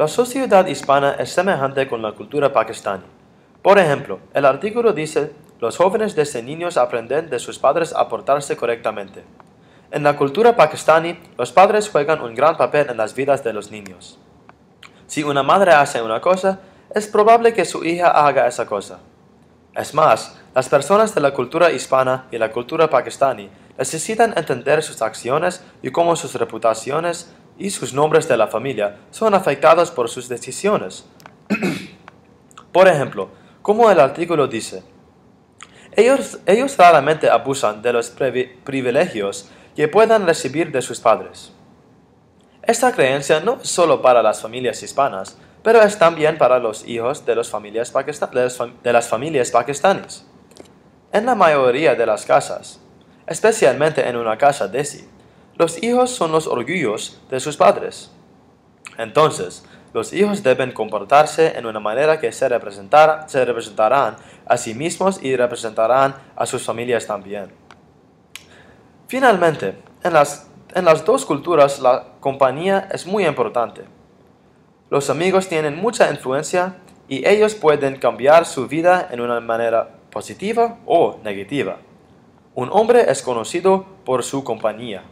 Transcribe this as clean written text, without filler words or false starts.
La sociedad hispana es semejante con la cultura pakistaní. Por ejemplo, el artículo dice, los jóvenes desde niños aprenden de sus padres a portarse correctamente. En la cultura pakistaní, los padres juegan un gran papel en las vidas de los niños. Si una madre hace una cosa, es probable que su hija haga esa cosa. Es más, las personas de la cultura hispana y la cultura pakistaní necesitan entender sus acciones y cómo sus reputaciones y sus nombres de la familia son afectados por sus decisiones. Por ejemplo, como el artículo dice, ellos raramente abusan de los privilegios que puedan recibir de sus padres. Esta creencia no es solo para las familias hispanas, pero es también para los hijos de las familias pakistaníes. En la mayoría de las casas, especialmente en una casa desi, los hijos son los orgullos de sus padres. Entonces, los hijos deben comportarse en una manera que se representarán a sí mismos y representarán a sus familias también. Finalmente, en las dos culturas la compañía es muy importante. Los amigos tienen mucha influencia y ellos pueden cambiar su vida en una manera positiva o negativa. Un hombre es conocido por su compañía.